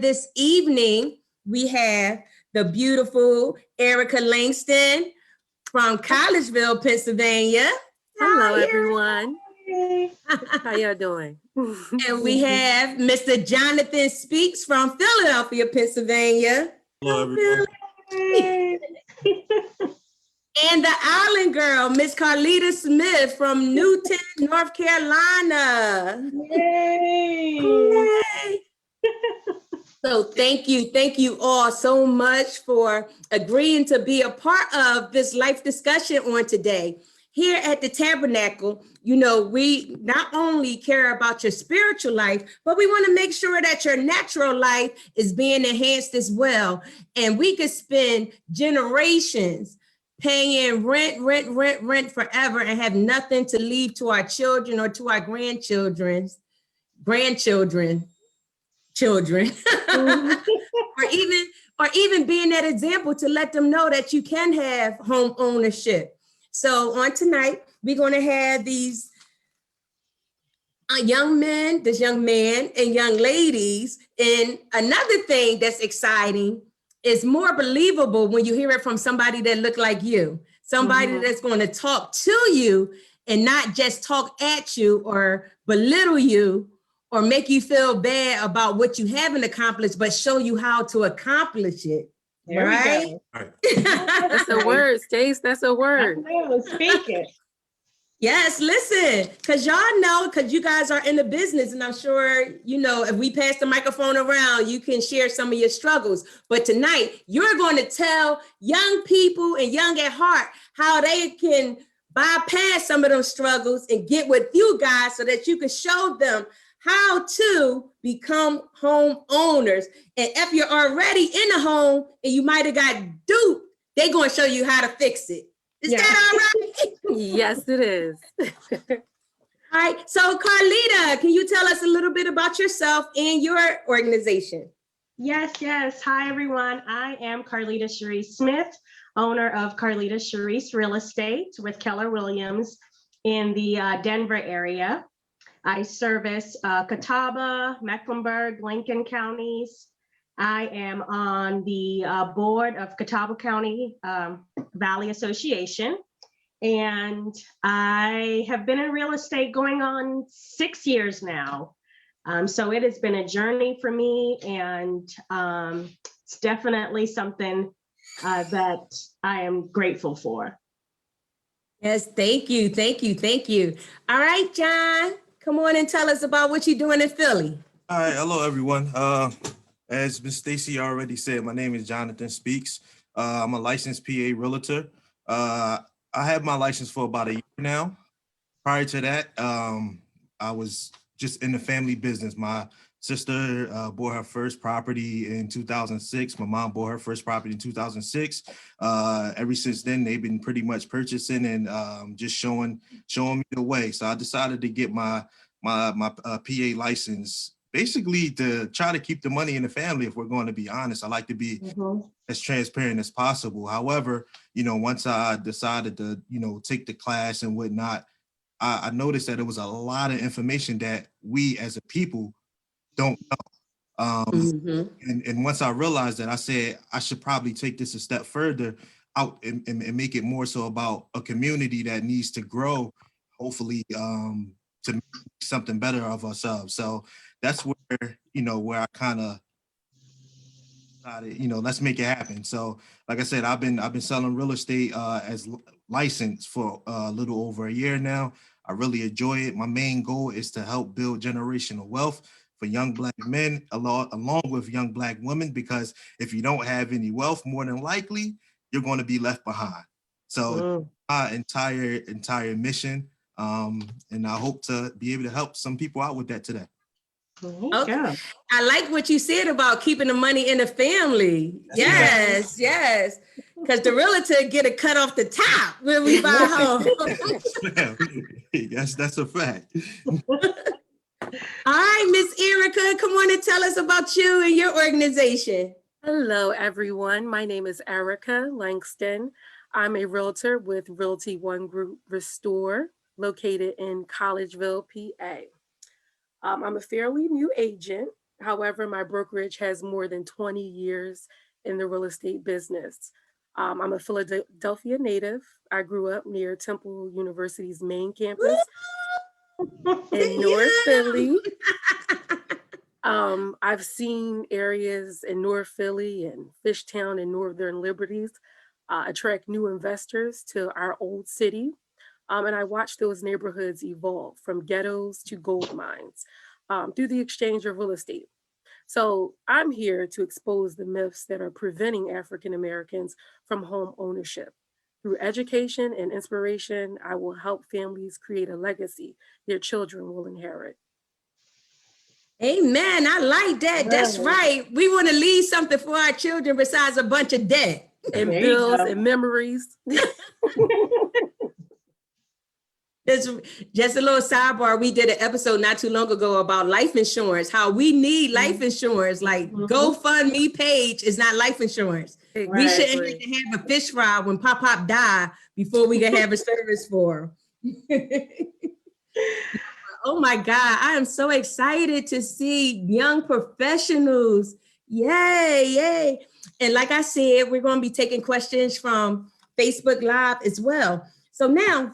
this evening, we have the beautiful Erica Langston from Collegeville, Pennsylvania. Hello, everyone. How y'all doing? And we have Mr. Jonathan Speaks from Philadelphia, Pennsylvania. Hello, everyone. And the Island Girl, Miss Carlita Smith from Newton, North Carolina. Yay! Yay. So thank you all so much for agreeing to be a part of this life discussion on today. Here at the Tabernacle, you know, we not only care about your spiritual life, but we want to make sure that your natural life is being enhanced as well. And we could spend generations paying rent forever and have nothing to leave to our children or to our grandchildren, children, or even being that example to let them know that you can have home ownership. So on tonight, we're going to have these this young man and young ladies. And another thing that's exciting is more believable when you hear it from somebody that look like you, somebody that's going to talk to you and not just talk at you or belittle you or make you feel bad about what you haven't accomplished, but show you how to accomplish it. There right? That's a word, Stace. That's a word. Speak it. Yes, listen, because y'all know, because you guys are in the business, and I'm sure, you know, if we pass the microphone around, you can share some of your struggles. But tonight, you're going to tell young people and young at heart how they can bypass some of those struggles and get with you guys so that you can show them how to become home owners. And if you're already in a home and you might have got duped, they're going to show you how to fix it. Is that all right? Yes, it is. All right. So Carlita, can you tell us a little bit about yourself and your organization? Yes. Hi, everyone. I am Carlita Sharice Smith, owner of Carlita Sharice Real Estate with Keller Williams in the Denver area. I service Catawba, Mecklenburg, Lincoln counties. I am on the board of Catawba County Valley Association, and I have been in real estate going on 6 years now. So it has been a journey for me, and it's definitely something that I am grateful for. Yes, thank you. All right, John, come on and tell us about what you're doing in Philly. All right, hello, everyone. As Ms. Stacy already said, my name is Jonathan Speaks. I'm a licensed PA realtor. I have my license for about a year now. Prior to that, I was just in the family business. My sister bought her first property in 2006. My mom bought her first property in 2006. Ever since then, they've been pretty much purchasing and just showing me the way. So I decided to get my PA license, basically to try to keep the money in the family. If we're going to be honest, I like to be as transparent as possible. However, you know, once I decided to, you know, take the class and whatnot, I noticed that there was a lot of information that we as a people don't know. And once I realized that, I said I should probably take this a step further out and make it more so about a community that needs to grow, hopefully, to make something better of ourselves. So that's where, you know, where I kind of decided, you know, let's make it happen. So like I said, I've been selling real estate as licensed for a little over a year now. I really enjoy it. My main goal is to help build generational wealth for young Black men along with young Black women, because if you don't have any wealth, more than likely you're going to be left behind. So my entire mission, and I hope to be able to help some people out with that today. Okay. I like what you said about keeping the money in the family. Yes. Because the realtor get a cut off the top when we buy home. Yes, that's a fact. All right, Miss Erica, come on and tell us about you and your organization. Hello, everyone. My name is Erica Langston. I'm a realtor with Realty One Group Restore, located in Collegeville, PA. I'm a fairly new agent. However, my brokerage has more than 20 years in the real estate business. I'm a Philadelphia native. I grew up near Temple University's main campus in North Philly. I've seen areas in North Philly and Fishtown and Northern Liberties attract new investors to our old city. And I watched those neighborhoods evolve from ghettos to gold mines through the exchange of real estate. So I'm here to expose the myths that are preventing African Americans from home ownership. Through education and inspiration, I will help families create a legacy their children will inherit. Amen. I like that. That's right. We want to leave something for our children besides a bunch of debt. And There you bills go. and memories. Just a little sidebar. We did an episode not too long ago about life insurance, how we need life insurance. Like GoFundMe page is not life insurance. We shouldn't have to have a fish fry when Pop die before we can have a service for him. Oh my God, I am so excited to see young professionals. Yay, yay. And like I said, we're going to be taking questions from Facebook Live as well. So now,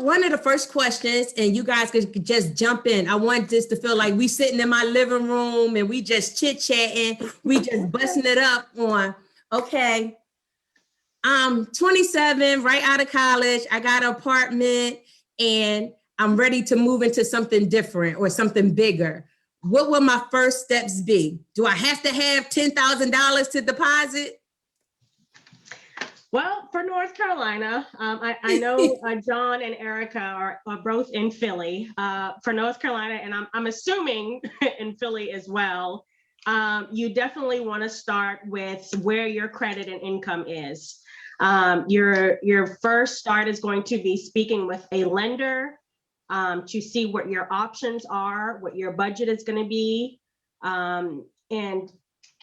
one of the first questions, and you guys could just jump in. I want this to feel like we sitting in my living room and we just chit-chatting. We just busting it up on, okay, I'm 27, right out of college. I got an apartment and I'm ready to move into something different or something bigger. What will my first steps be? Do I have to have $10,000 to deposit? Well, for North Carolina, I know John and Erica are both in Philly. For North Carolina, and I'm assuming in Philly as well, you definitely want to start with where your credit and income is. Your first start is going to be speaking with a lender to see what your options are, what your budget is going to be, and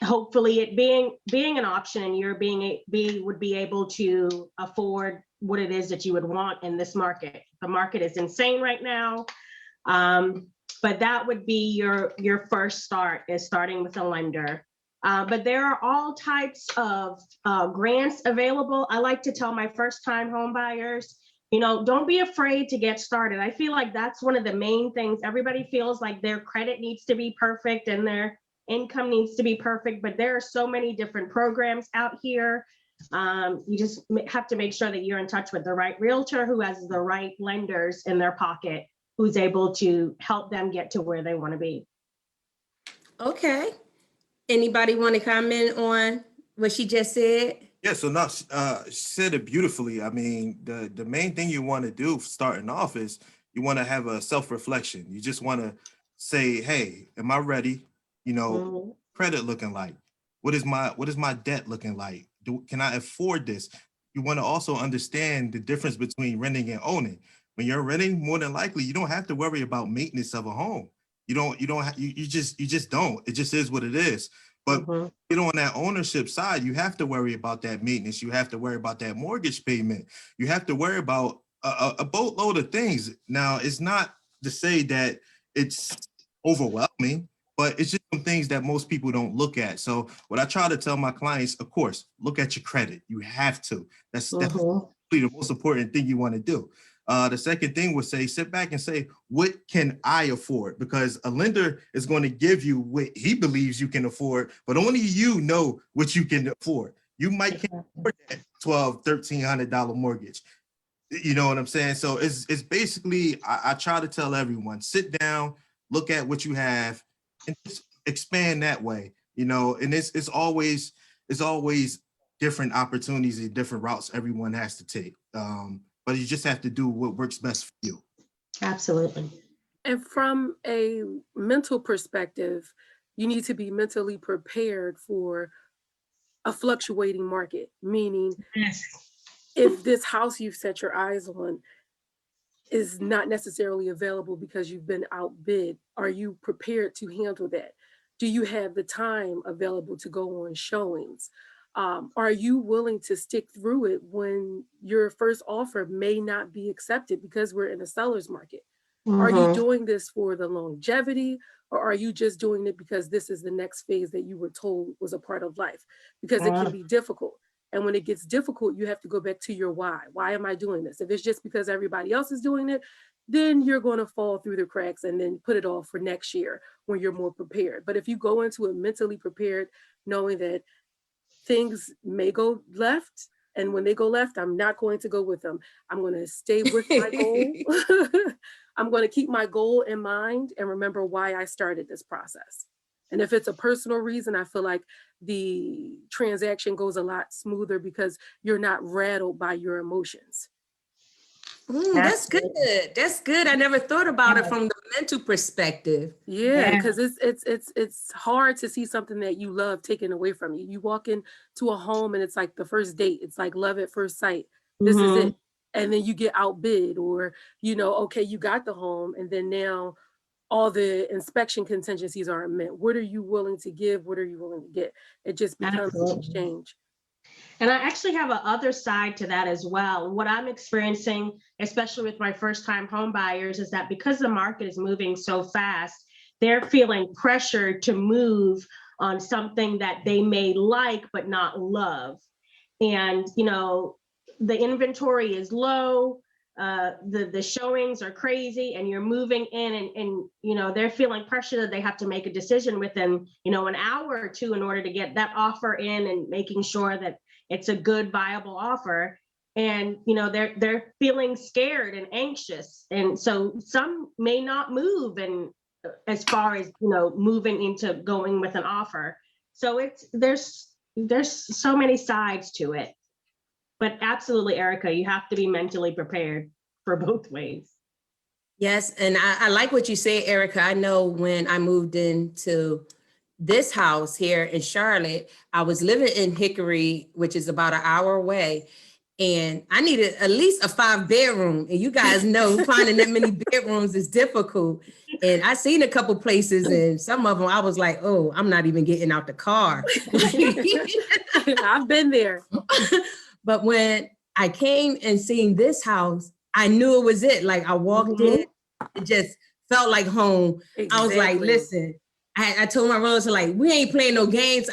hopefully it being an option, you're would be able to afford what it is that you would want in this market. The market is insane right now, but that would be your first start, is starting with a lender. But there are all types of grants available. I like to tell my first-time home buyers, don't be afraid to get started. I feel like that's one of the main things. Everybody feels like their credit needs to be perfect and their income needs to be perfect, but there are so many different programs out here. You just have to make sure that you're in touch with the right realtor who has the right lenders in their pocket, who's able to help them get to where they want to be. Okay. Anybody want to comment on what she just said? Yeah, so now she said it beautifully. I mean, the main thing you want to do starting off is you want to have a self-reflection. You just want to say, hey, am I ready? Credit looking like? What is my debt looking like? Can I afford this? You want to also understand the difference between renting and owning. When you're renting, more than likely, you don't have to worry about maintenance of a home. You just don't. It just is what it is. But on that ownership side, you have to worry about that maintenance. You have to worry about that mortgage payment. You have to worry about a boatload of things. Now, it's not to say that it's overwhelming, but it's just some things that most people don't look at. So what I try to tell my clients, of course, look at your credit. You have to. That's definitely the most important thing you want to do. The second thing would say, sit back and say, what can I afford? Because a lender is going to give you what he believes you can afford, but only you know what you can afford. You might can't afford that $1,200, $1,300 mortgage. You know what I'm saying? So it's basically, I try to tell everyone, sit down, look at what you have, and just expand that way. And it's always different opportunities and different routes everyone has to take. But you just have to do what works best for you. Absolutely. And from a mental perspective, you need to be mentally prepared for a fluctuating market, meaning if this house you've set your eyes on is not necessarily available because you've been outbid, are you prepared to handle that? Do you have the time available to go on showings? Are you willing to stick through it when your first offer may not be accepted because we're in a seller's market? Are you Mhm. doing this for the longevity, or are you just doing it because this is the next phase that you were told was a part of life? Because it can be difficult. And when it gets difficult, you have to go back to your why. Why am I doing this? If it's just because everybody else is doing it, then you're going to fall through the cracks and then put it off for next year when you're more prepared. But if you go into it mentally prepared, knowing that things may go left, and when they go left, I'm not going to go with them. I'm going to stay with my goal. I'm going to keep my goal in mind and remember why I started this process. And if it's a personal reason, I feel like the transaction goes a lot smoother because you're not rattled by your emotions. That's good. That's good. I never thought about it from the mental perspective. Yeah, because it's hard to see something that you love taken away from you. You walk into a home and it's like the first date. It's like love at first sight. This is it. And then you get outbid, or, okay, you got the home, and then now all the inspection contingencies aren't met. What are you willing to give? What are you willing to get? It just becomes an exchange. And I actually have a other side to that as well. What I'm experiencing, especially with my first time home buyers, is that because the market is moving so fast, they're feeling pressure to move on something that they may like but not love. And, the inventory is low, the showings are crazy, and you're moving in, and they're feeling pressure that they have to make a decision within, an hour or two in order to get that offer in, and making sure that it's a good, viable offer. And they're feeling scared and anxious, and so some may not move, and as far as moving into going with an offer. So there's so many sides to it. But absolutely, Erica, you have to be mentally prepared for both ways. Yes, and I like what you say, Erica. I know when I moved into this house here in Charlotte, I was living in Hickory, which is about an hour away, and I needed at least a 5-bedroom. And you guys know finding that many bedrooms is difficult. And I seen a couple places, and some of them I was like, oh, I'm not even getting out the car. I've been there. But when I came and seen this house, I knew it was it. Like I walked in, it just felt like home. Exactly. I was like, listen, I told my relative, like, we ain't playing no games.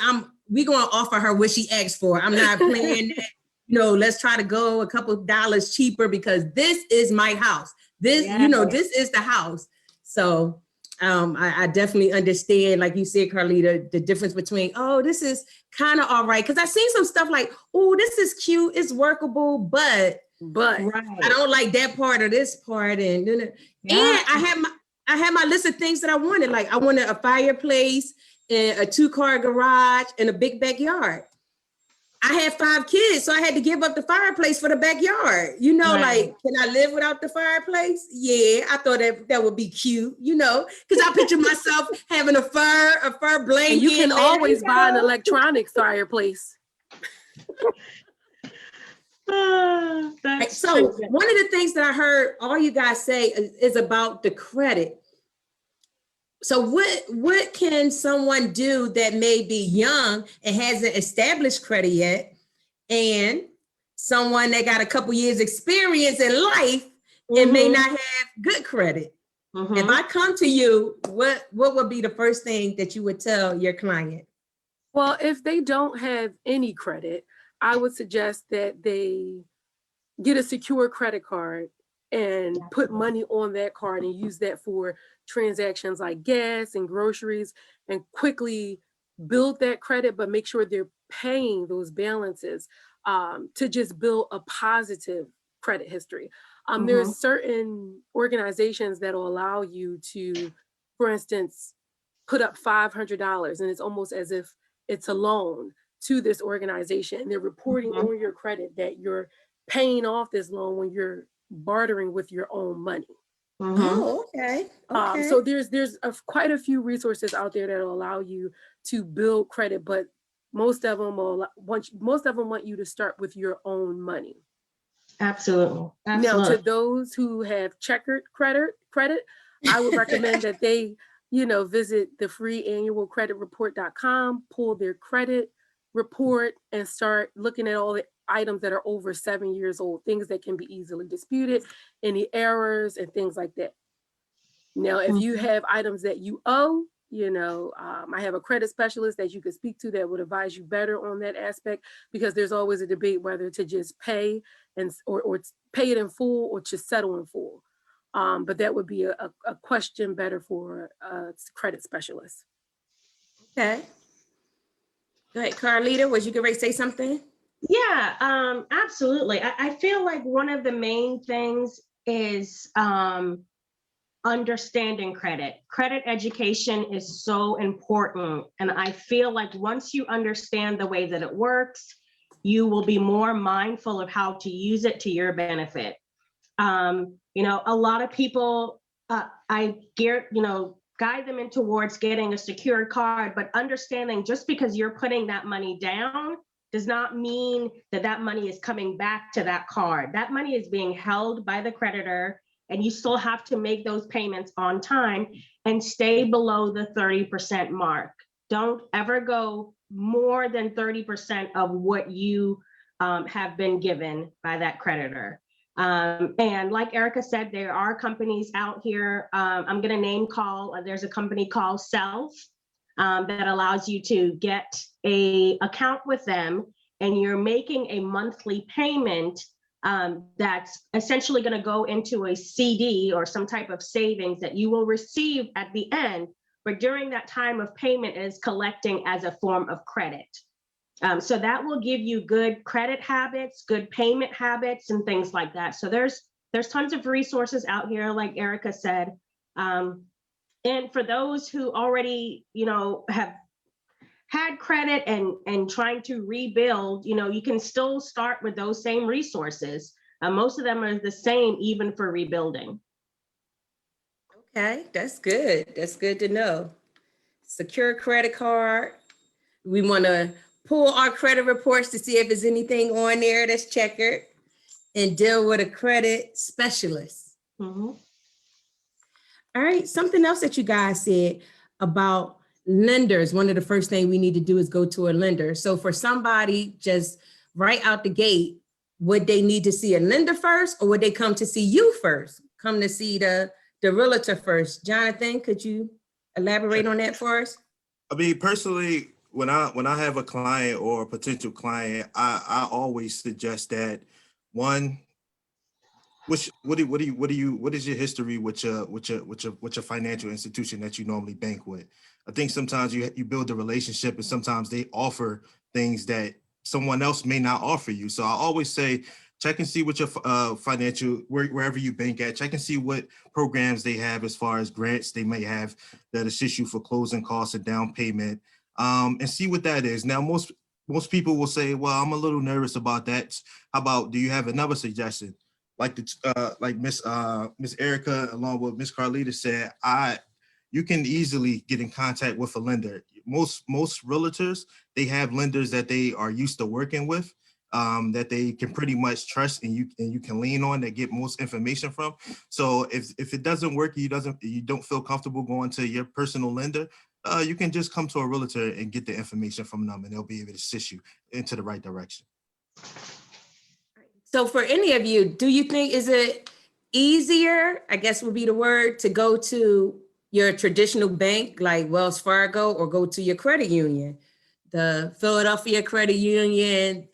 We gonna offer her what she asked for. I'm not playing that. Let's try to go a couple dollars cheaper because this is my house. This is the house. So I definitely understand, like you said, Carlita, the difference between, oh, this is kind of all right. Because I've seen some stuff like, oh, this is cute, it's workable, but right. I don't like that part or this part. And I had my list of things that I wanted. Like I wanted a fireplace and a 2-car garage and a big backyard. I had 5 kids, so I had to give up the fireplace for the backyard. Like, can I live without the fireplace? Yeah, I thought that would be cute, because I picture myself having a fur blanket. And you can always buy an electronic fireplace. So one of the things that I heard all you guys say is about the credit. So what can someone do that may be young and hasn't established credit yet, and someone that got a couple years experience in life and may not have good credit? If I come to you, what would be the first thing that you would tell your client? Well, if they don't have any credit, I would suggest that they get a secure credit card and put money on that card and use that for transactions like gas and groceries, and quickly build that credit, but make sure they're paying those balances to just build a positive credit history. There's certain organizations that will allow you to, for instance, put up $500, and it's almost as if it's a loan to this organization, and they're reporting on your credit that you're paying off this loan when you're bartering with your own money. Oh, okay. So there's quite a few resources out there that will allow you to build credit, but most of them want you to start with your own money. Absolutely. Now, to those who have checkered credit, I would recommend that they, visit the free annual creditreport.com, pull their credit report, and start looking at all the items that are over 7 years old, things that can be easily disputed, any errors and things like that. Now, if you Mhm. have items that you owe, I have a credit specialist that you could speak to that would advise you better on that aspect, because there's always a debate whether to just pay or pay it in full or to settle in full. But that would be a question better for a credit specialist. Okay. Go ahead, Carlita, was you getting ready to say something? Yeah, absolutely. I feel like one of the main things is understanding credit. Credit education is so important. And I feel like once you understand the way that it works, you will be more mindful of how to use it to your benefit. A lot of people, guide them in towards getting a secured card, but understanding just because you're putting that money down does not mean that that money is coming back to that card. That money is being held by the creditor, and you still have to make those payments on time and stay below the 30% mark. Don't ever go more than 30% of what you have been given by that creditor. And like Erica said, there are companies out here. I'm going to name call. There's a company called Self that allows you to get a account with them, and you're making a monthly payment that's essentially going to go into a CD or some type of savings that you will receive at the end. But during that time of payment, it is collecting as a form of credit. So that will give you good credit habits, good payment habits, and things like that. So there's tons of resources out here, like Erica said. And for those who already, have had credit and trying to rebuild, you can still start with those same resources. Most of them are the same, even for rebuilding. Okay, that's good. That's good to know. Secure credit card. We want to pull our credit reports to see if there's anything on there that's checkered, and deal with a credit specialist. Mhm. All right, something else that you guys said about lenders. One of the first things we need to do is go to a lender. So for somebody just right out the gate, would they need to see a lender first, or would they come to see you first? Come to see the realtor first? Jonathan, could you elaborate on that for us? I mean, personally, when I have a client or a potential client, I always suggest that one, what is your history with your financial institution that you normally bank with? I think sometimes you build a relationship, and sometimes they offer things that someone else may not offer you. So I always say, check and see what your financial, wherever you bank at, check and see what programs they have as far as grants they may have that assist you for closing costs and down payment, and see what that is. Now, most people will say, well, I'm a little nervous about that. How about, do you have another suggestion? Like Miss Erica along with Miss Carlita said, you can easily get in contact with a lender. Most realtors, they have lenders that they are used to working with, that they can pretty much trust, and you can lean on, that get most information from. So if it doesn't work, you don't feel comfortable going to your personal lender, you can just come to a realtor and get the information from them, and they'll be able to assist you into the right direction. So for any of you, do you think, is it easier, I guess would be the word, to go to your traditional bank like Wells Fargo, or go to your credit union, the Philadelphia Credit Union,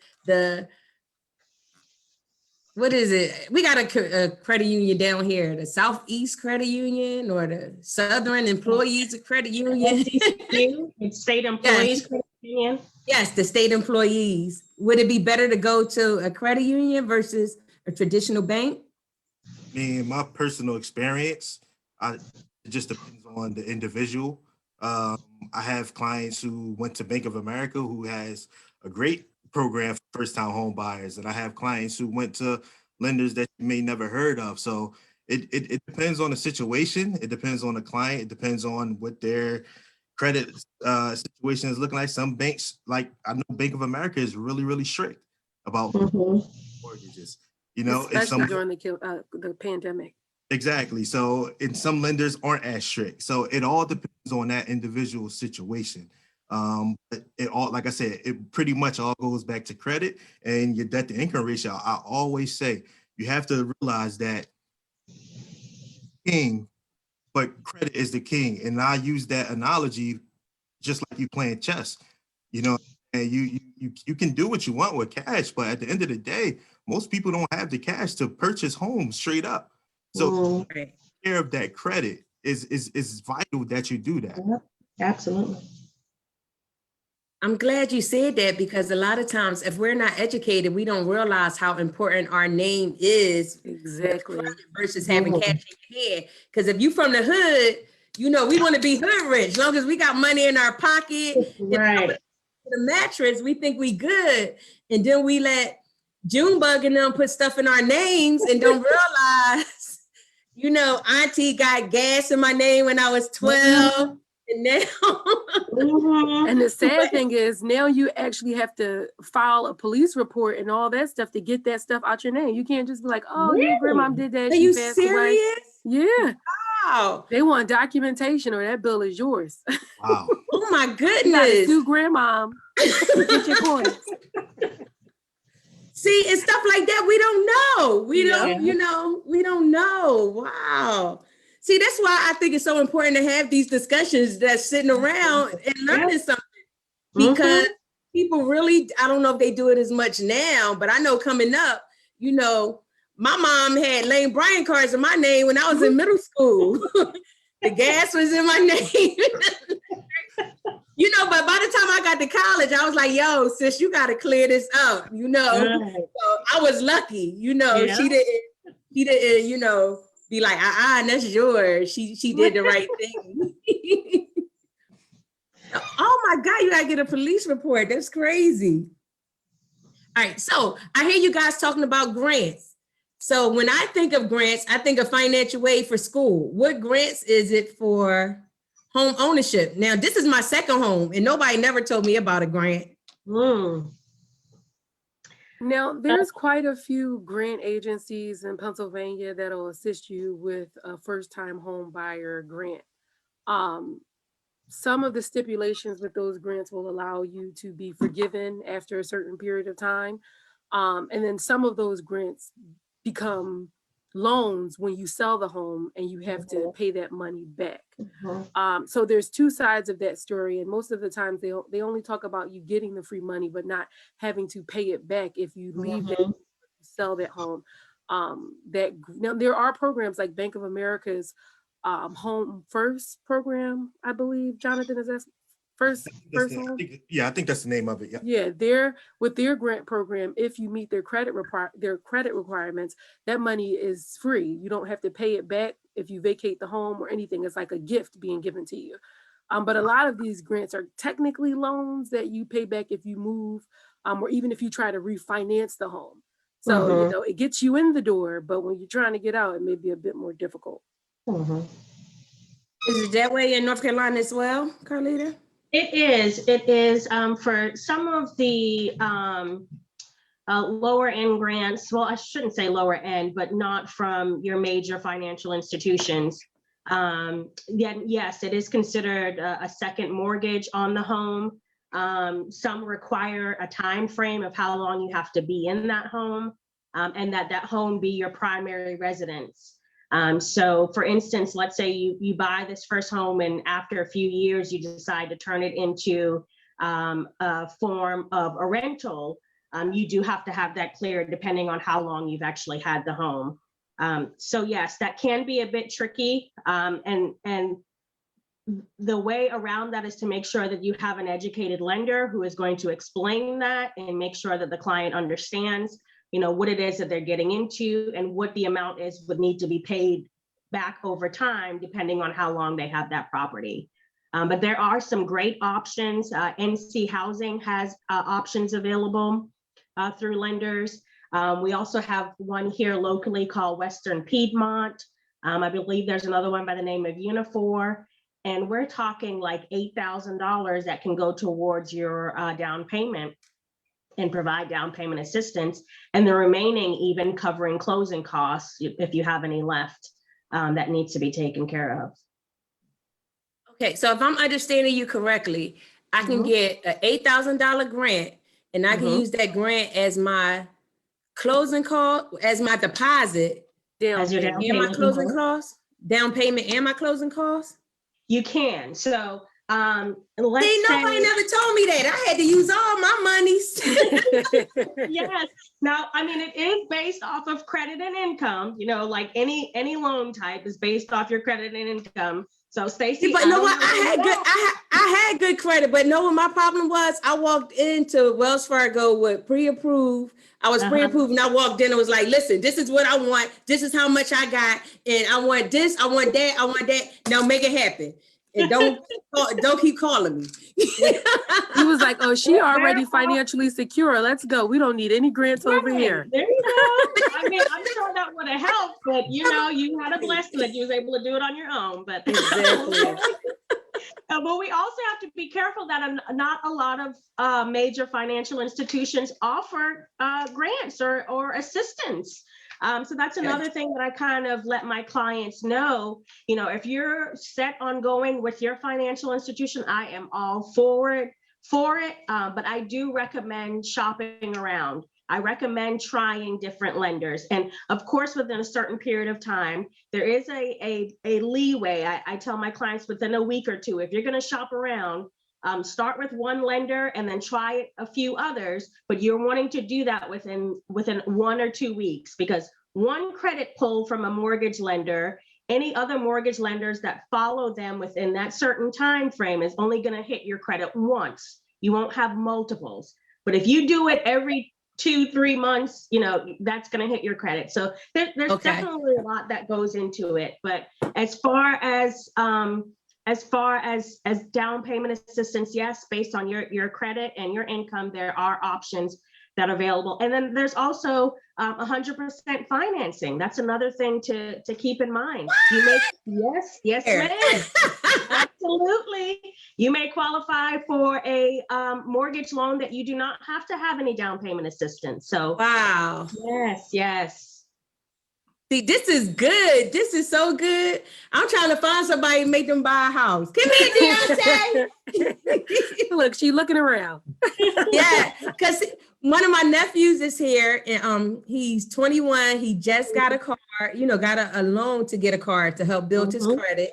what is it? We got a credit union down here, the Southeast Credit Union, or the Southern Employees Credit Union. It's State Employees Credit Union. Yes, the state employees. Would it be better to go to a credit union versus a traditional bank? In my personal experience, it just depends on the individual. I have clients who went to Bank of America, who has a great program for first-time home buyers, and I have clients who went to lenders that you may never heard of. So it depends on the situation. It depends on the client. It depends on what their credit situation is looking like. Some banks, like I know Bank of America, is really, really strict about mortgages. Especially during the pandemic. Exactly. So, and some lenders aren't as strict. So it all depends on that individual situation. But it all, like I said, it pretty much all goes back to credit and your debt to income ratio. I always say you have to realize that king but credit is the king. And I use that analogy just like you playing chess, you know, and you can do what you want with cash, but at the end of the day, most people don't have the cash to purchase homes straight up. So Right. care of that credit is vital that you do that. Yep, absolutely. I'm glad you said that, because a lot of times if we're not educated, we don't realize how important our name is Exactly. versus having cash in your hand. Because if you from the hood, you know, we want to be hood rich. As long as we got money in our pocket, Right. the mattress, we think we good. And then we let Junebug and them put stuff in our names and don't realize, you know, Auntie got gas in my name when I was 12. And now And the sad thing is now you actually have to file a police report and all that stuff to get that stuff out your name. You can't just be like, oh, your grandma did that. Are She you passed away. serious? Yeah. Wow. They want documentation or that bill is yours. Wow. Oh my You gotta goodness. sue grandma to get your coins. See, it's stuff like that we don't know. We Yeah. don't, you know, we don't know. Wow. See, that's why I think it's so important to have these discussions that's sitting around and learning something. Because people really, I don't know if they do it as much now, but I know coming up, you know, my mom had Lane Bryant cards in my name when I was in middle school. The gas was in my name. You know, but by the time I got to college, I was like, yo, sis, you got to clear this up, you know. Right. So I was lucky, you know, Yeah. she didn't, you know, be like, that's yours. She did the right thing. Oh my God, you gotta get a police report. That's crazy. All right, so I hear you guys talking about grants. So when I think of grants, I think of financial aid for school. What grants is it for home ownership? Now, this is my second home and nobody never told me about a grant. Now, there's quite a few grant agencies in Pennsylvania that'll assist you with a first-time home buyer grant. Some of the stipulations with those grants will allow you to be forgiven after a certain period of time. And then some of those grants become loans when you sell the home and you have to pay that money back. So there's two sides of that story. And most of the times they only talk about you getting the free money, but not having to pay it back if you leave that, sell that home. Now there are programs like Bank of America's Home First program, I believe. Jonathan, is that first home? I think that's the name of it. Yeah, they're with their grant program. If you meet their credit requirements, that money is free. You don't have to pay it back if you vacate the home or anything. It's like a gift being given to you. But a lot of these grants are technically loans that you pay back if you move, or even if you try to refinance the home. So you know it gets you in the door, but when you're trying to get out, it may be a bit more difficult. Is it that way in North Carolina as well, Carlita? It is for some of the lower end grants. Well, I shouldn't say lower end, but not from your major financial institutions. Yes, it is considered a second mortgage on the home. Some require a time frame of how long you have to be in that home, and that home be your primary residence. So for instance, let's say you buy this first home and after a few years, you decide to turn it into a form of a rental. You do have to have that clear depending on how long you've actually had the home. So yes, that can be a bit tricky. And the way around that is to make sure that you have an educated lender who is going to explain that and make sure that the client understands, you know, what it is that they're getting into and what the amount is would need to be paid back over time, depending on how long they have that property. But there are some great options. NC Housing has options available through lenders. We also have one here locally called Western Piedmont. I believe there's another one by the name of Unifor. And we're talking like $8,000 that can go towards your down payment and provide down payment assistance, and the remaining even covering closing costs if you have any left that needs to be taken care of. Okay, so if I'm understanding you correctly, I can get an $8,000 grant and I can use that grant as my closing cost, as my deposit, As your down and my payment. closing costs. down payment and my closing costs? You can. So let's See, nobody say, never told me that. I had to use all my monies. yes. Now, I mean, it is based off of credit and income, you know, like any loan type is based off your credit and income. So Stacey, But know what? I had good credit, but know what my problem was? I walked into Wells Fargo with pre-approved. I was pre-approved and I walked in and was like, listen, this is what I want. This is how much I got. And I want this, I want that, I want that. Now make it happen. And don't keep calling me. He was like, oh, she already financially secure. Let's go. We don't need any grants over here. There you go. I mean, I'm sure that would have helped, but you know, you had a blessing that you was able to do it on your own. But Exactly. but we also have to be careful that not a lot of major financial institutions offer grants or assistance. So that's another thing that I kind of let my clients know, you know, if you're set on going with your financial institution, I am all for it. But I do recommend shopping around. I recommend trying different lenders. And of course, within a certain period of time, there is a leeway. I tell my clients within a week or two, if you're going to shop around, start with one lender and then try a few others, but you're wanting to do that within 1 or 2 weeks, because one credit pull from a mortgage lender, any other mortgage lenders that follow them within that certain time frame is only going to hit your credit once. You won't have multiples. But if you do it every 2-3 months, you know, that's going to hit your credit. So there's definitely a lot that goes into it. But as far as down payment assistance, yes, based on your credit and your income, there are options that are available. And then there's also 100% financing. That's another thing to keep in mind. You may, yes, ma'am. Absolutely. You may qualify for a mortgage loan that you do not have to have any down payment assistance. So Wow. Yes. See, this is good. This is so good. I'm trying to find somebody to make them buy a house. Come here, Deontay. Look, she looking around. Yeah, because one of my nephews is here and he's 21. He just got a car, you know, got a loan to get a car to help build his credit.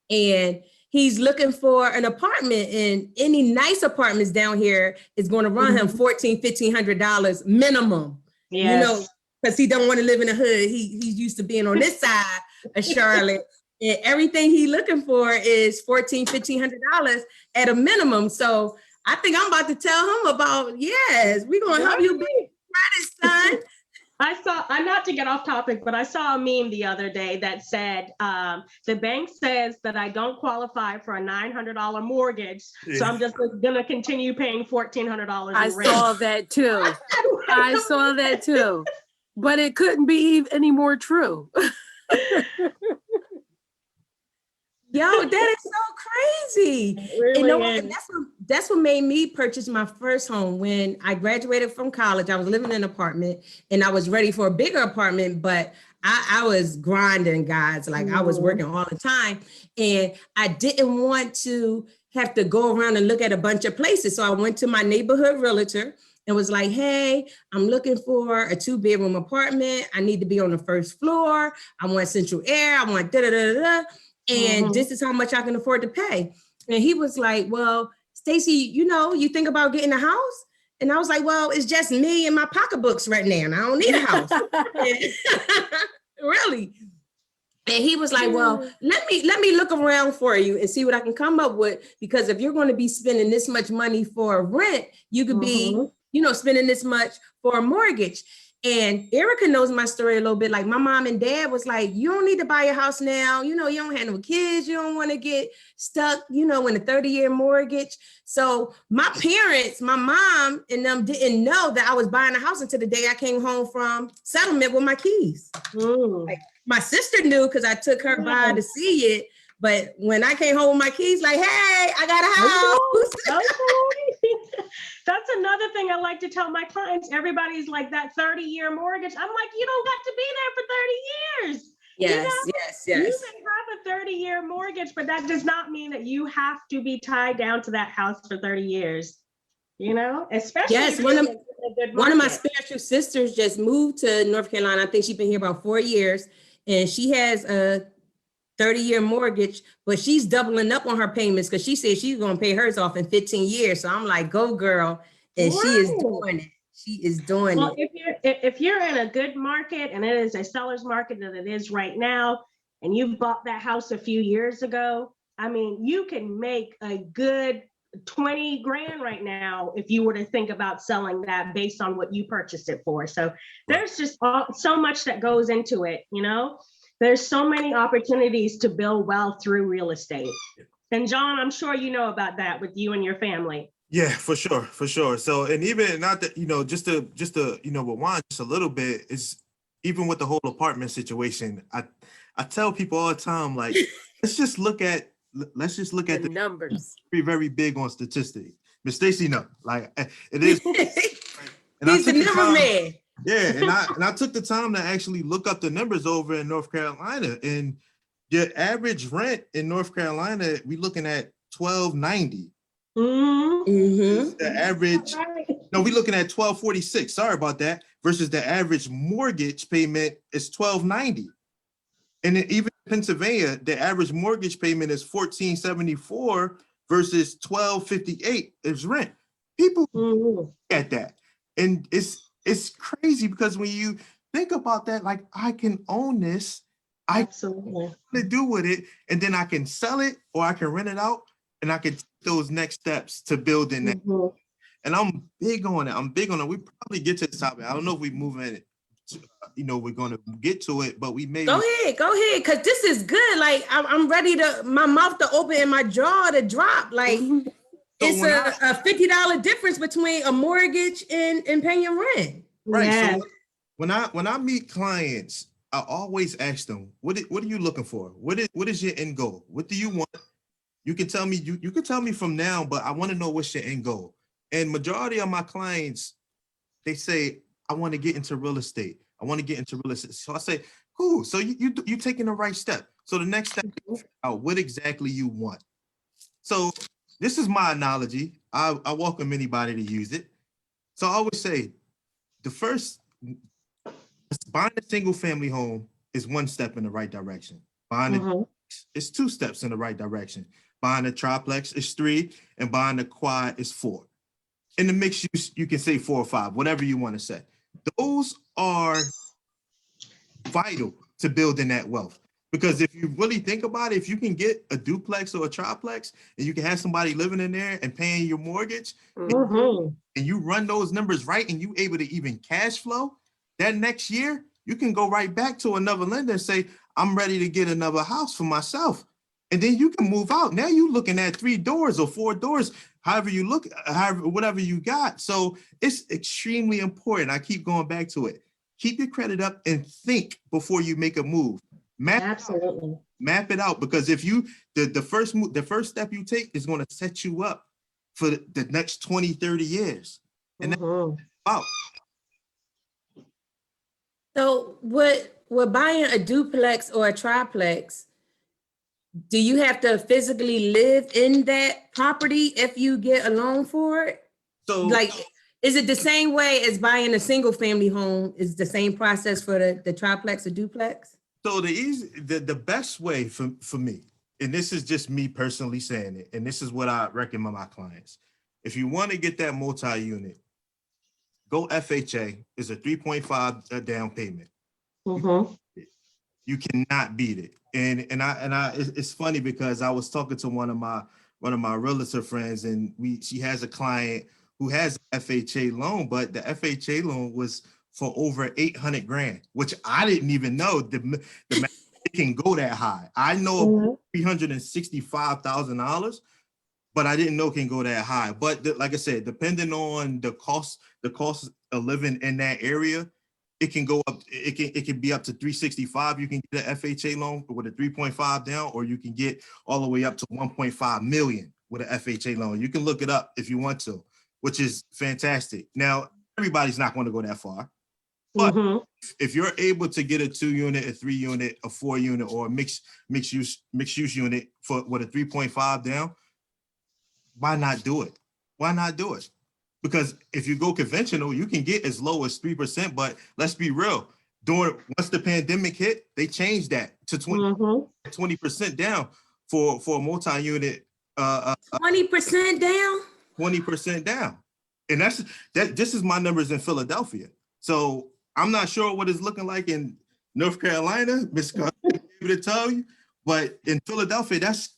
And he's looking for an apartment, and any nice apartments down here is going to run him $1,400-$1,500 minimum. Yes. You know, because he don't want to live in the hood. He's used to being on this side of Charlotte. And everything he's looking for is $1,400-$1,500 at a minimum. So I think I'm about to tell him about, yes, we're going to help you build credit, son. I'm not to get off topic, but I saw a meme the other day that said, the bank says that I don't qualify for a $900 mortgage. So I'm just going to continue paying $1,400 I in rent. saw that too. I saw that too. But it couldn't be any more true. Yo, that is so crazy. It really You know what? is. And that's what made me purchase my first home. When I graduated from college, I was living in an apartment and I was ready for a bigger apartment, but I was grinding, guys. Like I was working all the time and I didn't want to have to go around and look at a bunch of places. So I went to my neighborhood realtor and was like, hey, I'm looking for a 2-bedroom apartment. I need to be on the first floor. I want central air. I want da-da-da-da-da. And this is how much I can afford to pay. And he was like, well, Stacey, you know, you think about getting a house? And I was like, well, it's just me and my pocketbooks right now. And I don't need a house. Really. And he was like, well, let me look around for you and see what I can come up with. Because if you're going to be spending this much money for rent, you could be, you know, spending this much for a mortgage. And Erica knows my story a little bit. Like my mom and dad was like, you don't need to buy a house now. You know, you don't have no kids. You don't want to get stuck, you know, in a 30-year mortgage. So my parents, my mom and them didn't know that I was buying a house until the day I came home from settlement with my keys. Like, my sister knew because I took her by to see it. But when I came home with my keys, like, hey, I got a house. Okay. That's another thing I like to tell my clients. Everybody's like that 30-year mortgage. I'm like, you don't got to be there for 30 years. Yes, you know? yes. You can have a 30-year mortgage, but that does not mean that you have to be tied down to that house for 30 years. You know, especially yes, if one you're of in a good one of my market. spiritual sisters just moved to North Carolina. I think she's been here about 4 years, and she has a 30-year mortgage, but she's doubling up on her payments because she said she's going to pay hers off in 15 years. So I'm like, go girl. And she is doing it. She is doing Well, it. if you're in a good market, and it is a seller's market that it is right now, and you bought that house a few years ago, I mean, you can make a good 20 grand right now if you were to think about selling that based on what you purchased it for. So there's just so much that goes into it, you know? There's so many opportunities to build wealth through real estate. And John, I'm sure you know about that with you and your family. Yeah, for sure, for sure. So, and even not that, just to, rewind just a little bit is even with the whole apartment situation, I tell people all the time, like, let's just look at The numbers. very, very big on statistics. Miss Stacy, no, like it is. And He's the number man. Yeah, and I took the time to actually look up the numbers over in North Carolina, and your average rent in North Carolina, we looking at $1,290. The average, no, we looking at $1,246. Sorry about that. Versus the average mortgage payment is $1,290. And then even in Pennsylvania, the average mortgage payment is $1,474 versus $1,258 is rent. People look at that, and it's crazy because when you think about that, like, I can own this, Absolutely. I can do with it, and then I can sell it or I can rent it out, and I can take those next steps to building that. And I'm big on it. We probably get to this topic. I don't know if we move in it. We're going to get to it, but we may go ahead, because this is good. Like, I'm ready to my mouth to open and my jaw to drop. Like, it's a $50 difference between a mortgage and paying your rent. Right. Yeah. So when I meet clients, I always ask them, what are you looking for? What is your end goal? What do you want? You can tell me, you can tell me from now, but I want to know what's your end goal. And majority of my clients, they say, I want to get into real estate. I want to get into real estate. So I say, cool. So you're taking the right step. So the next step is out what exactly you want. So this is my analogy. I welcome anybody to use it. So I always say, the first, buying a single family home is one step in the right direction. Buying a is 2 steps in the right direction. Buying a triplex is 3, and buying a quad is 4. In the mix use, you can say 4 or 5, whatever you want to say. Those are vital to building that wealth. Because if you really think about it, if you can get a duplex or a triplex and you can have somebody living in there and paying your mortgage, and you run those numbers right, and you able to even cash flow, that next year, you can go right back to another lender and say, I'm ready to get another house for myself. And then you can move out. Now you're looking at 3 doors or 4 doors, whatever you got. So it's extremely important. I keep going back to it. Keep your credit up and think before you make a move. Map it out, because if you the first step you take is going to set you up for the next 20, 30 years. And that's wow. So with buying a duplex or a triplex, do you have to physically live in that property if you get a loan for it? So, like, is it the same way as buying a single family home? Is the same process for the triplex or duplex? So the best way for me, and this is just me personally saying it, and this is what I recommend my clients. If you want to get that multi-unit, go FHA. Is a 3.5 down payment. You cannot beat it. And I it's funny because I was talking to one of my realtor friends, and she has a client who has an FHA loan, but the FHA loan was for over 800 grand, which I didn't even know the it can go that high. I know $365,000, but I didn't know it can go that high. But like I said, depending on the cost of living in that area, it can go up. It can be up to 365. You can get an FHA loan with a 3.5 down, or you can get all the way up to 1.5 million with an FHA loan. You can look it up if you want to, which is fantastic. Now, everybody's not going to go that far, but if you're able to get a 2-unit, a 3-unit, a 4-unit, or a mixed use unit with a 3.5 down, why not do it? Why not do it? Because if you go conventional, you can get as low as 3%, but let's be real, once the pandemic hit, they changed that to 20% down for a multi-unit. 20% down? 20% down. And this is my numbers in Philadelphia. So I'm not sure what it's looking like in North Carolina, Miss Carter will be able to tell you, but in Philadelphia, that's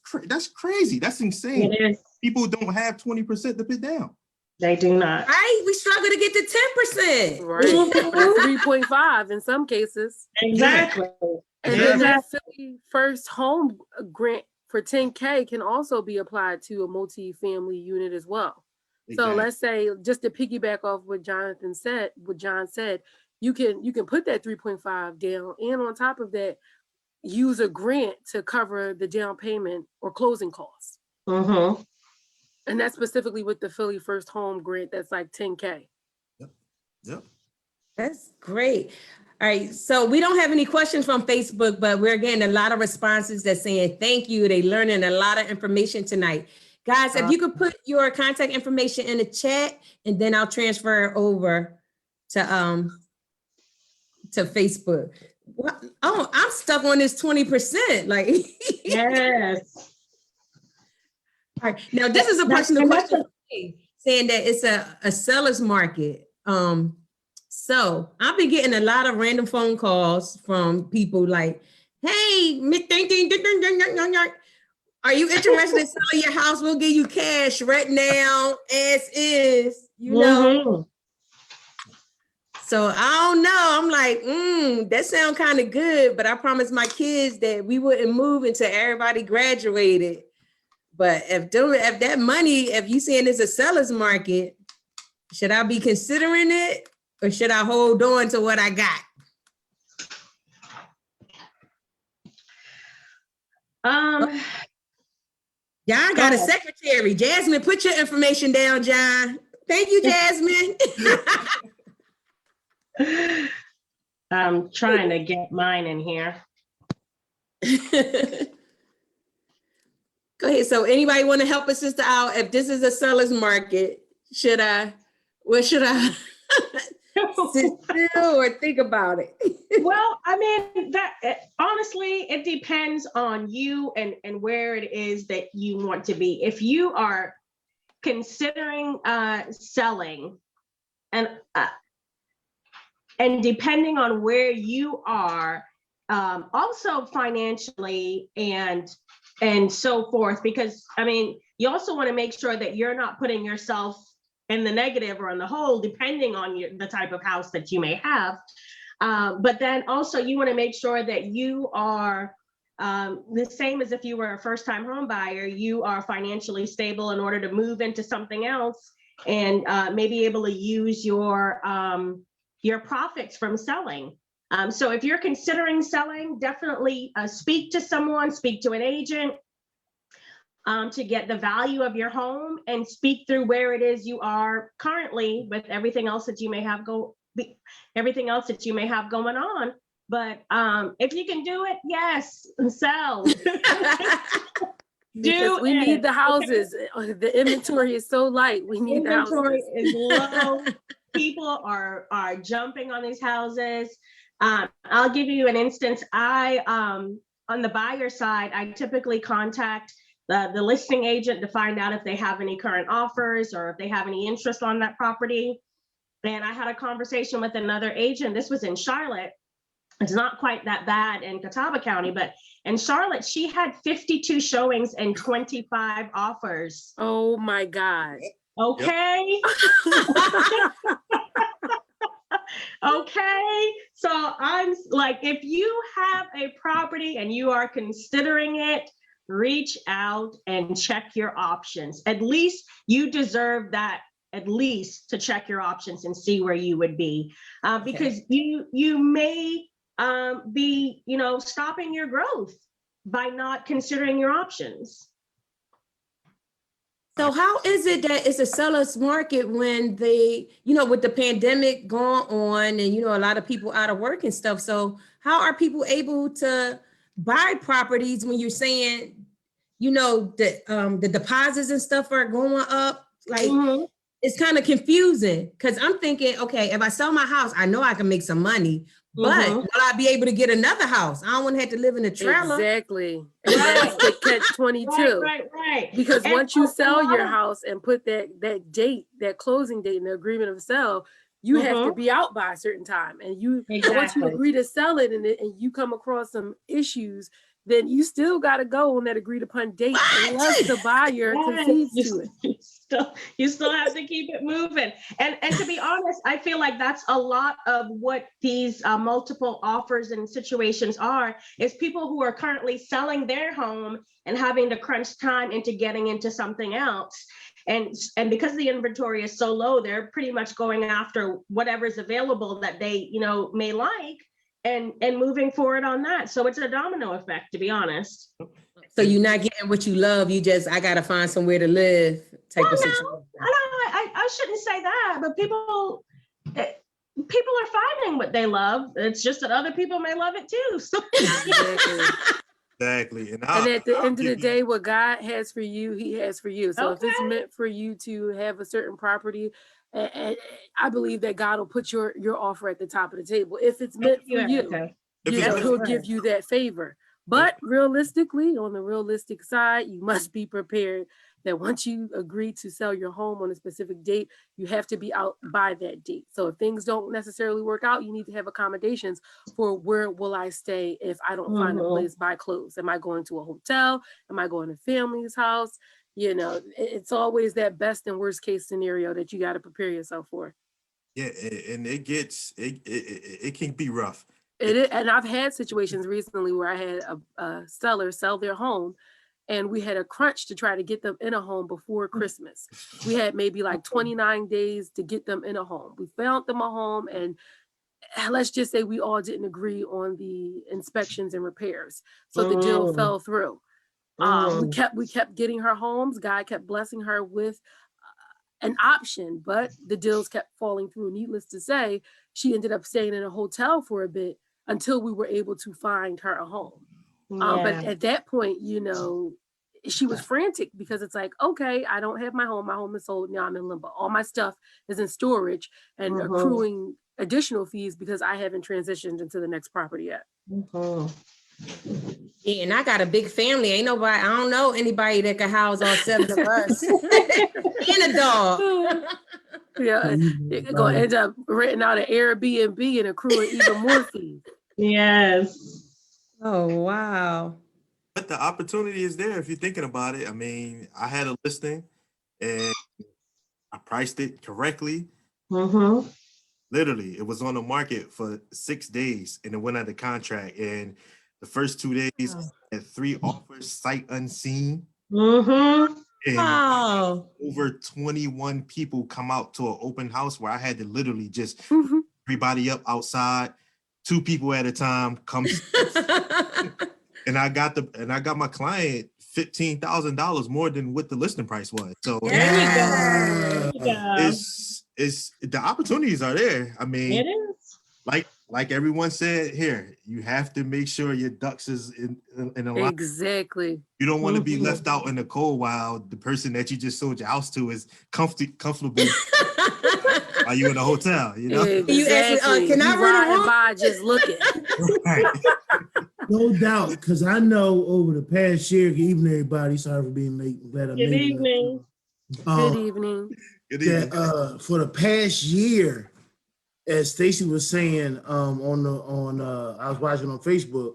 crazy. That's insane. It is. People don't have 20% to put down. They do not. Right? We struggle to get to 10%. Right. But 3.5 in some cases. Exactly. And then that Philly First Home grant for 10K can also be applied to a multi-family unit as well. So let's say, just to piggyback off what John said, you can put that 3.5 down, and on top of that, use a grant to cover the down payment or closing costs. And that's specifically with the Philly First Home grant. That's like 10K. Yep. That's great. All right. So we don't have any questions from Facebook, but we're getting a lot of responses that saying thank you. They learning a lot of information tonight. Guys, if you could put your contact information in the chat, and then I'll transfer over to Facebook. What? Oh, I'm stuck on this 20%. Like, Yes. All right. Now, this is a personal question saying that it's a seller's market. So I've been getting a lot of random phone calls from people like, hey, are you interested in selling your house? We'll give you cash right now, as is, you know. So I don't know. I'm like, that sounds kind of good, but I promised my kids that we wouldn't move until everybody graduated. But if that money, if you saying it's a seller's market, should I be considering it, or should I hold on to what I got? John got a secretary. Jasmine, put your information down, John. Thank you, Jasmine. I'm trying to get mine in here. Go ahead. So anybody want to help a sister out? If this is a seller's market, what should I sit still or think about it? Well, I mean, honestly, it depends on you and where it is that you want to be. If you are considering selling, and depending on where you are, also financially and so forth, because I mean, you also want to make sure that you're not putting yourself in the negative or in the hole, depending on the type of house that you may have. But then also you want to make sure that you are the same as if you were a first-time home buyer, you are financially stable in order to move into something else and maybe able to use your profits from selling. So if you're considering selling, definitely speak to someone, speak to an agent to get the value of your home, and speak through where it is you are currently with everything else that you may have going on. But if you can do it, yes, sell. Because we need the houses. Okay. The inventory is so light. We need the houses. Inventory is low. People are jumping on these houses. I'll give you an instance. On the buyer side, I typically contact the listing agent to find out if they have any current offers or if they have any interest on that property. And I had a conversation with another agent. This was in Charlotte. It's not quite that bad in Catawba County, but in Charlotte, she had 52 showings and 25 offers. Oh my God. Okay. Okay. So I'm like, if you have a property and you are considering it, reach out and check your options. At least you deserve that, at least to check your options and see where you would be, because you may be, stopping your growth by not considering your options. So how is it that it's a seller's market when with the pandemic going on and, a lot of people out of work and stuff? So how are people able to buy properties when you're saying, the deposits and stuff are going up? Like, it's kind of confusing, because I'm thinking, okay, if I sell my house, I know I can make some money, But Mhm. will I be able to get another house? I don't want to have to live in a trailer. Exactly. And that's the catch-22. Right. Because And once you so a sell lot your of- house and put that date, that closing date in the agreement of sale, you have to Mhm. be out by a certain time. And once you Exactly. agree to sell it and you come across some issues, then you still got to go on that agreed upon date unless the buyer concedes to it. You still have to keep it moving. And to be honest, I feel like that's a lot of what these multiple offers and situations are, is people who are currently selling their home and having to crunch time into getting into something else. And because the inventory is so low, they're pretty much going after whatever's available that they, may like, and moving forward on that. So it's a domino effect, to be honest. So you're not getting what you love. You just, I got to find somewhere to live type of situation. I shouldn't say that, but people are finding what they love. It's just that other people may love it too. So Exactly. And at the end of the day, what God has for you, he has for you. So if it's meant for you to have a certain property, and I believe that God will put your offer at the top of the table. If it's meant for you, he'll give you that favor. But realistically, on the realistic side, you must be prepared that once you agree to sell your home on a specific date, you have to be out by that date. So if things don't necessarily work out, you need to have accommodations for where will I stay if I don't find a place by close. Am I going to a hotel? Am I going to family's house? It's always that best and worst case scenario that you got to prepare yourself for. Yeah, and it can be rough. And I've had situations recently where I had a seller sell their home, and we had a crunch to try to get them in a home before Christmas. We had maybe like 29 days to get them in a home. We found them a home, and let's just say we all didn't agree on the inspections and repairs. So the deal fell through. We kept getting her homes. God kept blessing her with an option, but the deals kept falling through. Needless to say, she ended up staying in a hotel for a bit until we were able to find her a home. But at that point, she was frantic because it's like, okay, I don't have my home. My home is sold. Now I'm in limbo. All my stuff is in storage and accruing additional fees because I haven't transitioned into the next property yet. Yeah, and I got a big family. I don't know anybody that can house all 7 of us. And a dog. Yeah, you're going to end up renting out an Airbnb and accruing even more fees. Yes. Oh, wow. But the opportunity is there if you're thinking about it. I mean, I had a listing and I priced it correctly. Literally, it was on the market for 6 days and it went under contract. And the first 2 days, I had 3 offers, sight unseen. And over 21 people come out to an open house where I had to literally just everybody up outside, 2 people at a time come. And I got my client $15,000 more than what the listing price was. So There you go. It's the opportunities are there. I mean, It is. Like everyone said here, you have to make sure your ducks is in a line. Exactly. You don't want to be left out in the cold while the person that you just sold your house to is comfortable while you in a hotel, Exactly. You ask, can I rent a room? By just looking. Right. No doubt, because I know over the past year, good evening, everybody. Sorry for being late. I'm glad I made it. Good evening. Good evening. Good evening. That, for the past year, as Stacy was saying, I was watching on Facebook,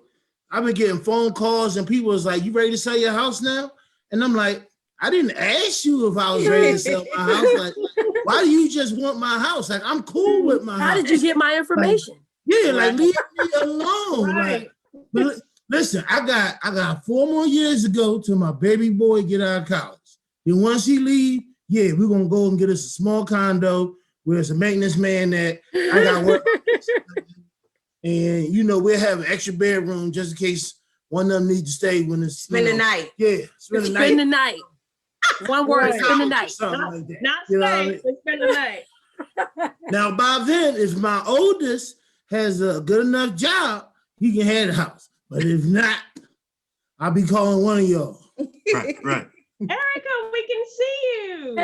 I've been getting phone calls and people was like, "You ready to sell your house now?" And I'm like, I didn't ask you if I was ready to sell my house. Like, why do you just want my house? Like, I'm cool with my house. How did you get my information? Like leave me alone. Right. But listen, I got 4 more years to go till my baby boy get out of college. Then once he leave, we're gonna go and get us a small condo where it's a maintenance man that I got work. And we'll have an extra bedroom just in case one of them needs to stay when it's Spend the night. Yeah, Spend the night. One word, spend the night. Something like that. Not You know stay, what I mean? but spend the night. Now, by then, if my oldest has a good enough job, he can have the house. But if not, I'll be calling one of y'all. Right. Erica, we can see you.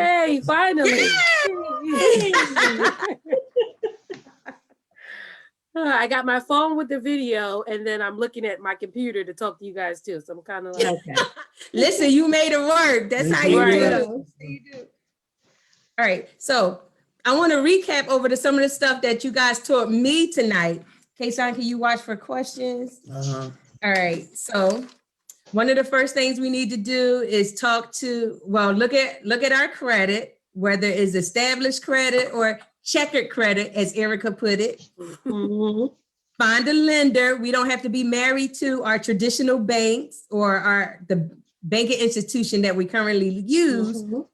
I got my phone with the video, and then I'm looking at my computer to talk to you guys too. So I'm kind of like, Okay. Listen, you made it work. That's They how you made do it it. work. That's how you do. All right. So I want to recap over to some of the stuff that you guys taught me tonight. Kason, can you watch for questions? Uh-huh. All right. So one of the first things we need to do is look at our credit, whether it's established credit or checkered credit, as Erica put it. Mhm. Find a lender. We don't have to be married to our traditional banks or the banking institution that we currently use. Mhm.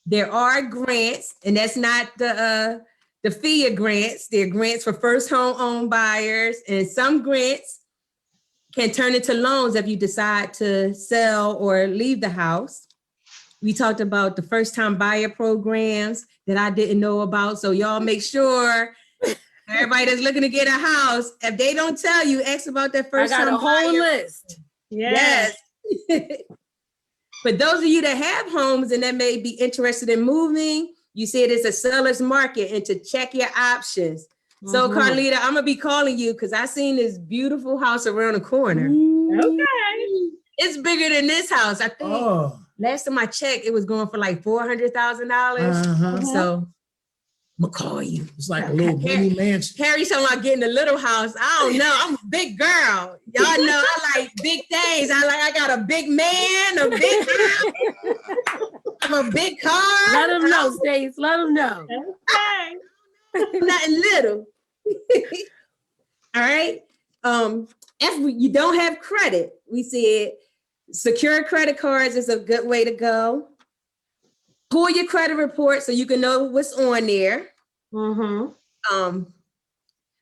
There are grants, and that's not the FIA grants. They're grants for first home buyers, and some grants can turn into loans if you decide to sell or leave the house. We talked about the first time buyer programs that I didn't know about. So y'all make sure everybody that's looking to get a house, if they don't tell you, ask about that I first got time a whole buyer. list. Yes. For those of you that have homes and that may be interested in moving, you said it's a seller's market and to check your options. So Mhm. Carlita, I'm gonna be calling you because I seen this beautiful house around the corner. Okay. It's bigger than this house. I think Oh. last time I checked, it was going for like $400,000. Uh-huh. So I'm gonna call you. It's like a little mini mansion. Harry's talking about getting a little house. I don't know. I'm a big girl. Y'all know I like big things. I got a big man, a big house. I'm a big car. Let them know, Stace. Let them know. Okay. Nothing little. All right. If you don't have credit, we said secure credit cards is a good way to go. Pull your credit report so you can know what's on there. Mm-hmm.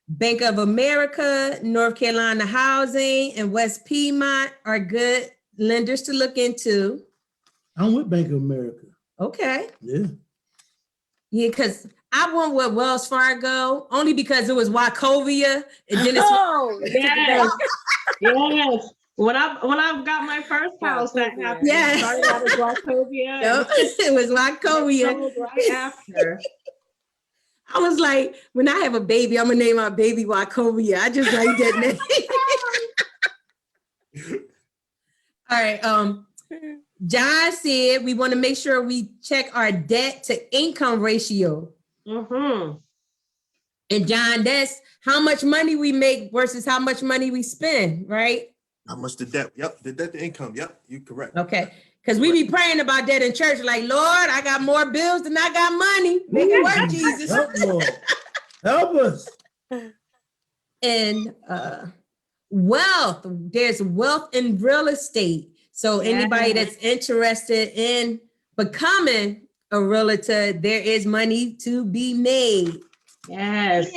Bank of America, North Carolina Housing, and West Piedmont are good lenders to look into. I'm with Bank of America. Okay. Yeah. Yeah, because I went with Wells Fargo only because it was Wachovia. And then Oh, Yes. Yes. When I got my first house, that Wachovia. happened. Yes. It started out as Wachovia. Yep, it was Wachovia. And right after. I was like, when I have a baby, I'm gonna name my baby Wachovia. I just like that name. All right. John said we want to make sure we check our debt to income ratio. Mm-hmm. And John, that's how much money we make versus how much money we spend, right? How much the debt? Yep, the debt to income. Yep, you correct. Okay. Because we be praying about that in church, like, Lord, I got more bills than I got money. Make it work, Jesus. Help, Lord. Help us. And wealth, there's wealth in real estate. So anybody that's interested in becoming a realtor, there is money to be made. Yes.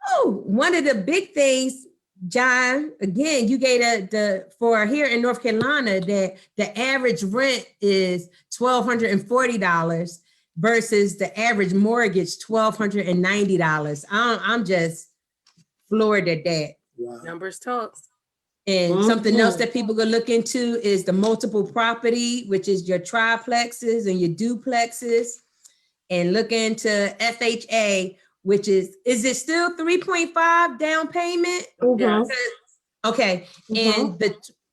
Oh, one of the big things, John, again, you gave for here in North Carolina that the average rent is $1,240 versus the average mortgage $1,290. I'm just floored at that. Wow. Numbers talk. And something else that people go look into is the multiple property, which is your triplexes and your duplexes, and look into FHA, which is it still 3.5 down payment? Yes. Okay. And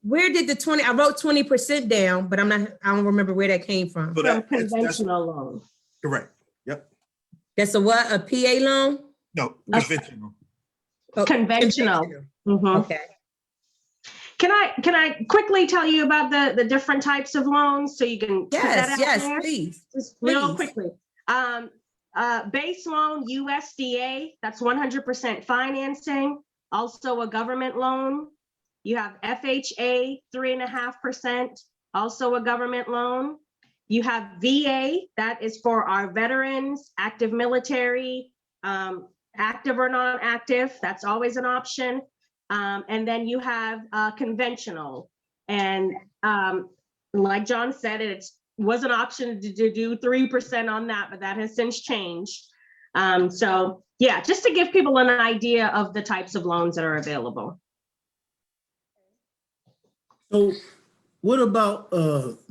where did the 20, I wrote 20% down, but I don't remember where that came from. So From that's conventional loans. correct. Yep. That's a what? A PA loan? No, conventional. Oh, Conventional. Mhm. Okay. Can I quickly tell you about the different types of loans so you can put that out Yes, there? please. Just real Please. quickly. Base loan, USDA, that's 100% financing. Also a government loan. You have FHA, 3.5%, also a government loan. You have VA, that is for our veterans, active military, active or non-active, that's always an option. And then you have conventional. And like John said, it was an option to do 3% on that, but that has since changed. So yeah, just to give people an idea of the types of loans that are available. So what about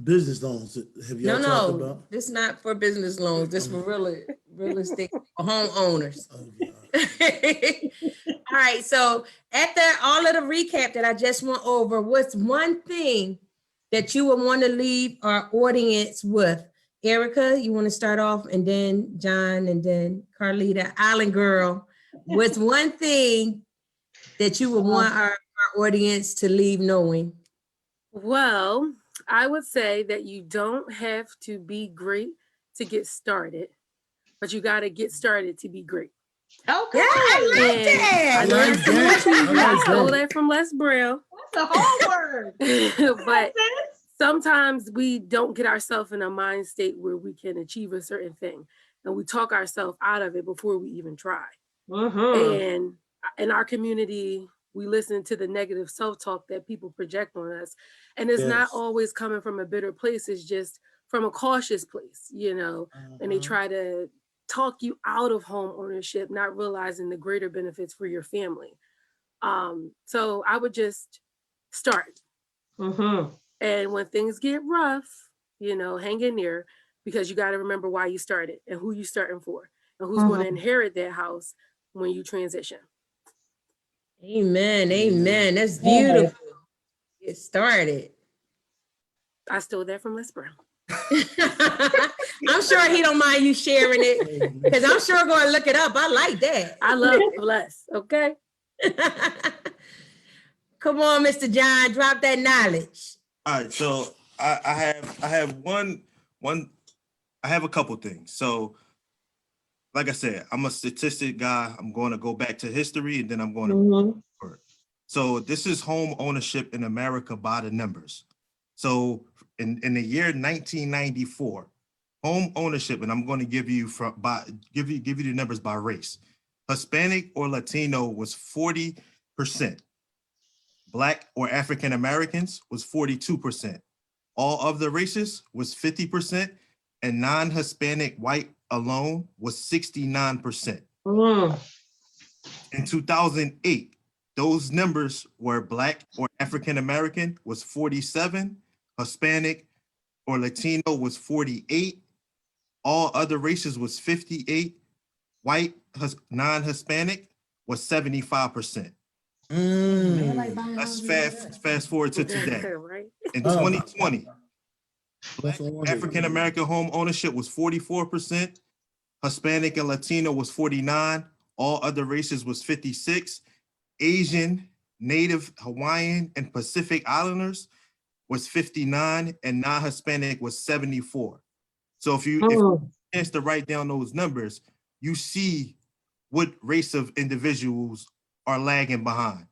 business loans? Have y'all talked about? This not for business loans. This for real estate for homeowners. Okay. All right. So after all of the recap that I just went over, what's one thing that you would want to leave our audience with? Erica, you want to start off, and then John, and then Carlita, Island Girl. What's one thing that you would want our audience to leave knowing? Well, I would say that you don't have to be great to get started, but you got to get started to be great. Okay. Yeah, I like And that. I know like that's from that. what I you like stole that. that from Les Brown. That's a whole word. But sometimes we don't get ourselves in a mind state where we can achieve a certain thing, and we talk ourselves out of it before we even try. And in our community, we listen to the negative self-talk that people project on us, and it's not Yes. always coming from a bitter place. It's just from a cautious place, you know. And they try to talk you out of home ownership, not realizing the greater benefits for your family. So I would just start. And when things get rough, you know, hang in there, because you got to remember why you started and who you starting for and who's going to inherit that house when you transition. Amen. Amen. That's beautiful. Get started. I stole that from Les Brown. I'm sure he don't mind you sharing it, because I'm sure going to look it up. I like that. I love Les. Okay. Come on, Mr. John, drop that knowledge. All right, so I have I have a couple things. So, like I said, I'm a statistic guy. I'm going to go back to history, and then I'm going to. So this is home ownership in America by the numbers. So in the year 1994, home ownership, and I'm going to give you the numbers by race. Hispanic or Latino was 40%. Black or African Americans was 42%. All other races was 50%, and non-Hispanic white alone was 69%. In 2008, those numbers were Black or African American was 47, Hispanic or Latino was 48, all other races was 58, white non-Hispanic was 75%. Let's fast forward to today. Right? In 2020, African American home ownership was 44%, Hispanic and Latino was 49, all other races was 56, Asian, Native, Hawaiian, and Pacific Islanders was 59, and non-Hispanic was 74. So if you have a chance to write down those numbers, you see what race of individuals are lagging behind.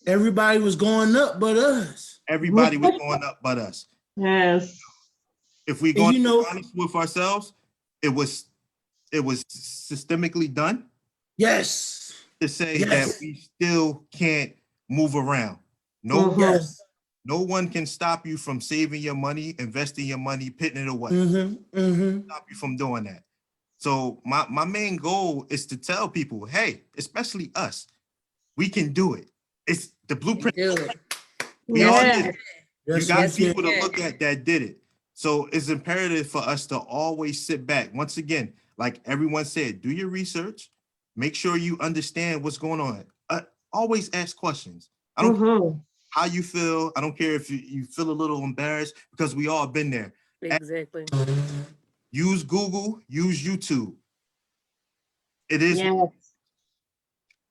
Everybody was going up but us. Everybody was going up but us. Yes. If we go honest with ourselves, it was systemically done. Yes. To say that we still can't move around. No, no one can stop you from saving your money, investing your money, putting it away. Stop you from doing that. So my main goal is to tell people, hey, especially us, we can do it. It's the blueprint. We all did it. You got people to look at that did it. So it's imperative for us to always sit back. Once again, like everyone said, do your research. Make sure you understand what's going on. Always ask questions. I don't care how you feel. I don't care if you feel a little embarrassed, because we all been there. Exactly. Use Google, use YouTube. It is, and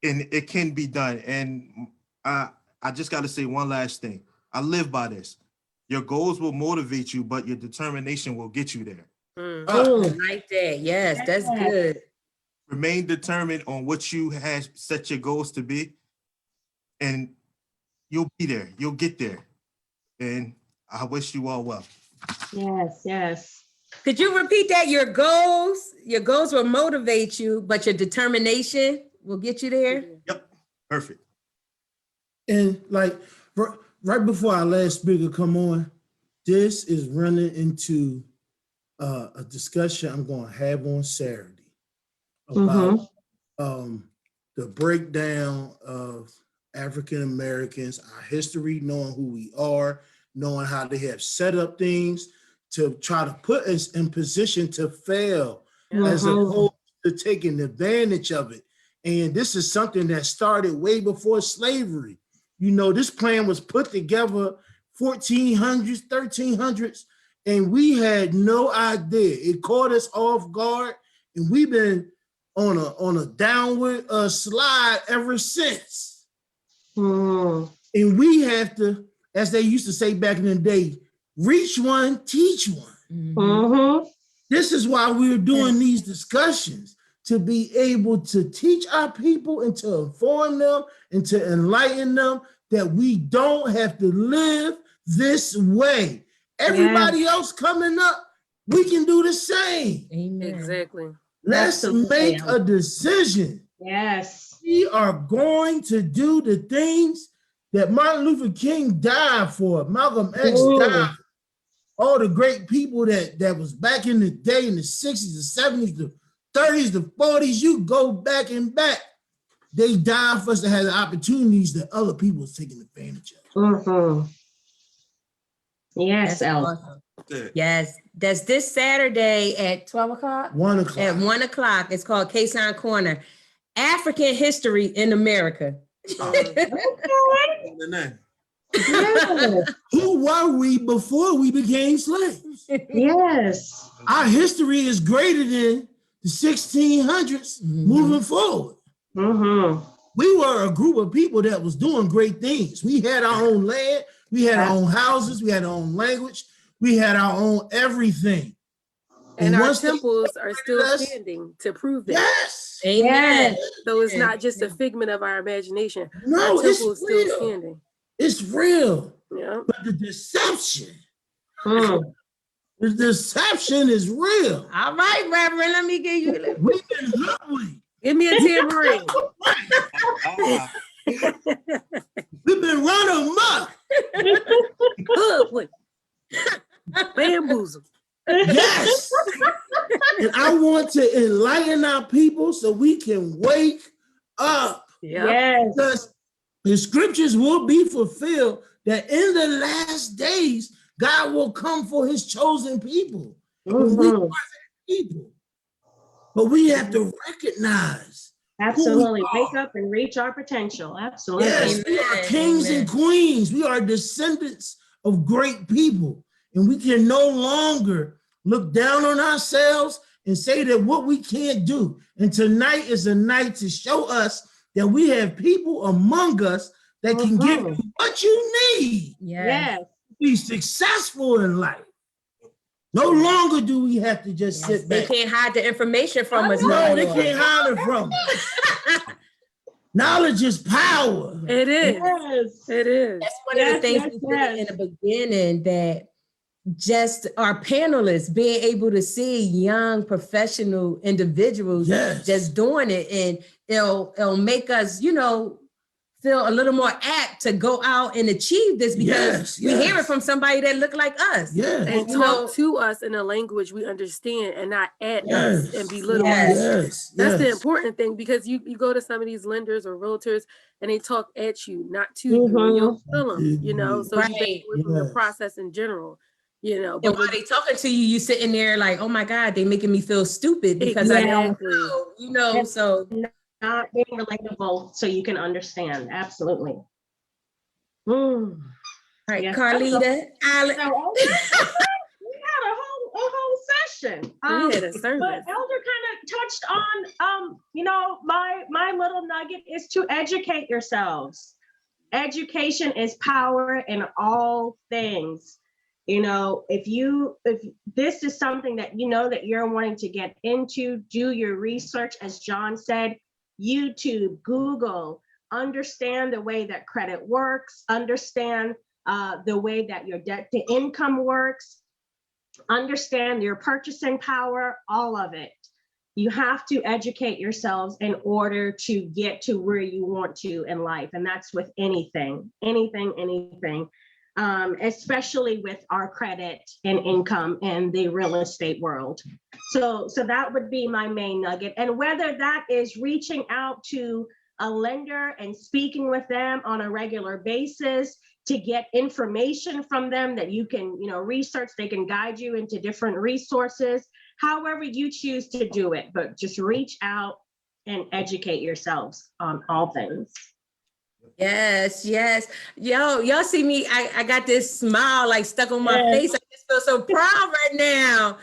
it can be done. And I just got to say one last thing. I live by this. Your goals will motivate you, but your determination will get you there. Like that. Yes, that's good. Remain determined on what you have set your goals to be, and you'll be there. You'll get there. And I wish you all well. Yes. Could you repeat that? Your goals will motivate you, but your determination will get you there. Yep. Perfect. And like right before our last speaker come on, this is running into a discussion I'm going to have on Saturday about the breakdown of African Americans, our history, knowing who we are, knowing how they have set up things to try to put us in position to fail, as opposed to taking advantage of it. And this is something that started way before slavery. You know, this plan was put together 1400s, 1300s, and we had no idea. It caught us off guard, and we've been on a downward slide ever since. And we have to, as they used to say back in the day, reach one, teach one. This is why we're doing these discussions, to be able to teach our people and to inform them and to enlighten them that we don't have to live this way. Everybody else coming up, we can do the same. Amen. Exactly. Let's make a decision. Yes. We are going to do the things that Martin Luther King died for, Malcolm X died. All the great people that was back in the day, in the 60s, the 70s, the 30s, the 40s, you go back and back. They died for us to have the opportunities that other people was taking advantage of. Yes, That's Elder. awesome. Yes, that's this Saturday at 12 o'clock. 1 o'clock. At 1 o'clock. It's called K-Sign Corner. African History in America. Who were we before we became slaves? Yes. Our history is greater than the 1600s moving forward. We were a group of people that was doing great things. We had our own land, we had our own houses, we had our own language, we had our own everything. And our temples are still standing to prove that. Yes. Amen. So it's not just a figment of our imagination. No, our temple is it's real. still standing. It's real. Yeah. But the deception, the deception is real. All right, Reverend, let me give you. We've been hoodwinked. Give me a tambourine. We've been run amok. Hoodwinked. Bamboozled. Yes. And I want to enlighten our people so we can wake up. Yes. Because the scriptures will be fulfilled that in the last days, God will come for his chosen people. We are people. But we have to recognize. Absolutely. Wake up and reach our potential. Absolutely. Yes, we are kings and queens. We are descendants of great people. And we can no longer look down on ourselves and say that what we can't do. And tonight is a night to show us that we have people among us that can give you what you need. Yes. To be successful in life. No longer do we have to just sit They back. can't hide the information from us. No, they can't hide it from us. Knowledge is power. It is. Yes. It is. That's one of the things we said in the beginning, that just our panelists being able to see young professional individuals just doing it, and it'll make us, feel a little more apt to go out and achieve this, because we hear it from somebody that look like us. And talk to us in a language we understand and not at us and belittle us. That's the important thing, because you go to some of these lenders or realtors and they talk at you, not to you. And you'll feel them, so you back away from the process in general. And while they talking to you, you sitting there like, oh my God, they making me feel stupid because I don't know, so not being relatable so you can understand. Absolutely. Right, yes, Carlita. So, we had a whole session. We had a service. But Elder kind of touched on, my little nugget is to educate yourselves. Education is power in all things. If this is something that that you're wanting to get into, do your research, as John said. YouTube, Google, understand the way that credit works, understand the way that your debt to income works, understand your purchasing power, all of it. You have to educate yourselves in order to get to where you want to in life. And that's with anything, especially with our credit and income in the real estate world. So that would be my main nugget. And whether that is reaching out to a lender and speaking with them on a regular basis to get information from them that you can, research, they can guide you into different resources. however you choose to do it, but just reach out and educate yourselves on all things. Yes, yes. Yo, y'all see me? I got this smile like stuck on my Yes. face. I just feel so proud right now.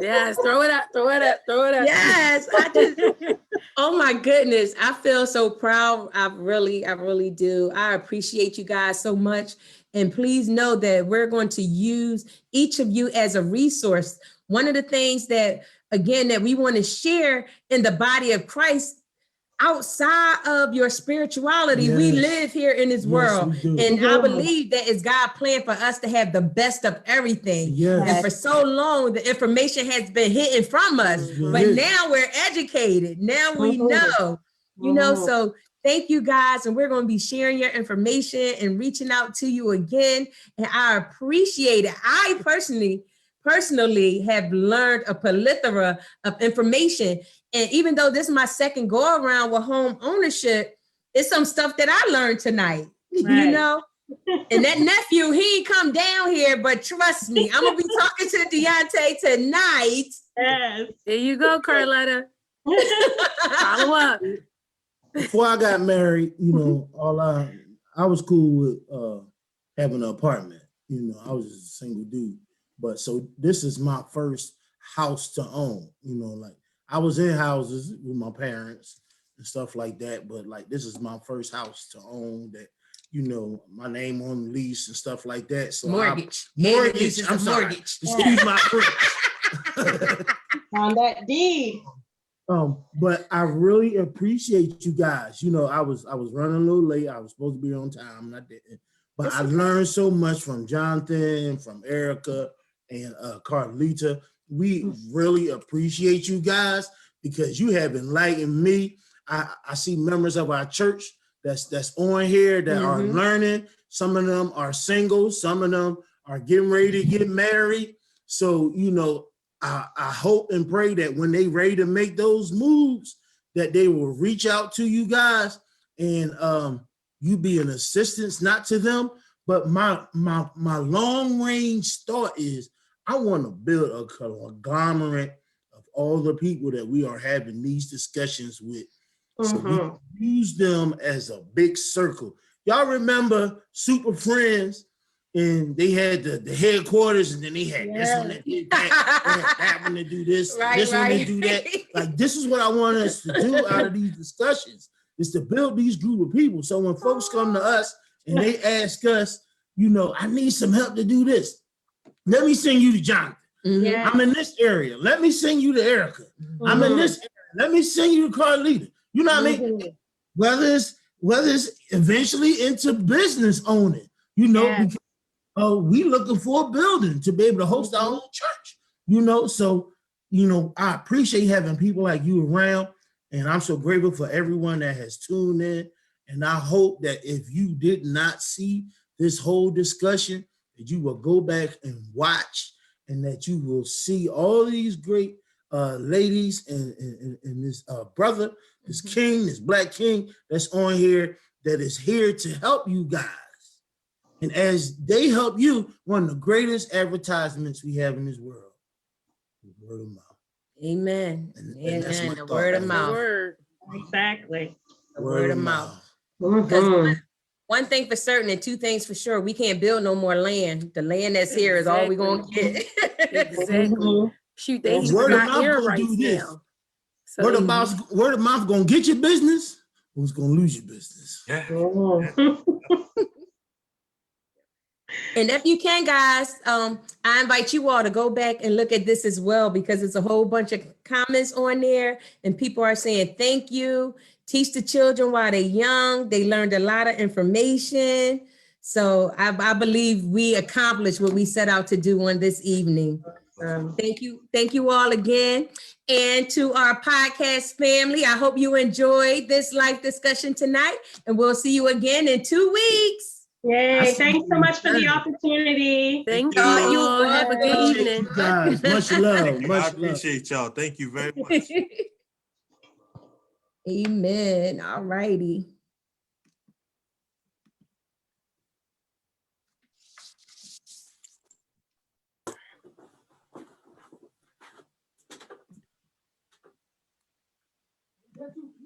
Yes, throw it up, throw it up, throw it up. Yes, oh my goodness. I feel so proud. I really do. I appreciate you guys so much. And please know that we're going to use each of you as a resource. One of the things that, again, that we want to share in the body of Christ outside of your spirituality, we Yes. live here in this Yes, world. we do. And I believe that it's God's plan for us to have the best of everything. Yes. And for so long, the information has been hidden from us, Mhm. but now we're educated. Now we know, so thank you guys. And we're going to be sharing your information and reaching out to you again. And I appreciate it. I personally have learned a plethora of information. And even though this is my second go around with home ownership, it's some stuff that I learned tonight, Right. And that nephew, he ain't come down here, but trust me, I'm gonna be talking to Deontay tonight. Yes. There you go, Carletta. Follow up. Before I got married, I was cool with having an apartment. I was just a single dude. But so this is my first house to own. Like I was in houses with my parents and stuff like that, but like this is my first house to own that, my name on the lease and stuff like that. So Mortgage. mortgage. I'm sorry. Mortgage. Excuse my French. On that deed. But I really appreciate you guys. I was running a little late. I was supposed to be on time and I didn't. But I learned so much from Jonathan, from Erica, and Carlita. We really appreciate you guys because you have enlightened me. I see members of our church that's on here that are learning. Some of them are single. Some of them are getting ready to get married. So, I hope and pray that when they ready to make those moves, that they will reach out to you guys and you be an assistance, not to them. But my long range thought is I want to build a conglomerate of all the people that we are having these discussions with. So we can use them as a big circle. Y'all remember Super Friends? And they had the headquarters, and then they had this one that did that one to do this, this one to do that. Like, this is what I want us to do out of these discussions, is to build these group of people. So when folks come to us and they ask us, I need some help to do this. Let me send you to Jonathan. Yeah. I'm in this area. Let me send you to Erica. I'm in this area. Let me send you to Carlita. You know what I mean? Whether it's eventually into business owning, because we looking for a building to be able to host our own church, so, I appreciate having people like you around, and I'm so grateful for everyone that has tuned in. And I hope that if you did not see this whole discussion, that you will go back and watch, and that you will see all these great ladies and this brother, this king, this black king that's on here, that is here to help you guys. And as they help you, one of the greatest advertisements we have in this world is word of mouth. Amen. And that's my The thought. word of mouth. Word. Exactly. The word of mouth. Because one thing for certain and two things for sure, we can't build no more land. The land that's here is all we're going to get. Exactly. Shoot, they even Word of got mouth air gonna rights do this. now. So Word of mouth gonna get your business, or it's gonna lose your business. And if you can, guys, I invite you all to go back and look at this as well, because it's a whole bunch of comments on there and people are saying thank you. Teach the children while they're young. They learned a lot of information. So I believe we accomplished what we set out to do on this evening. Thank you all again. And to our podcast family, I hope you enjoyed this live discussion tonight, and we'll see you again in 2 weeks. Yay. Thanks so much for the opportunity. thank you. you all. Have a good Appreciate evening. you guys. Much love. I Much love. appreciate y'all. Thank you very much. Amen. All righty. that too?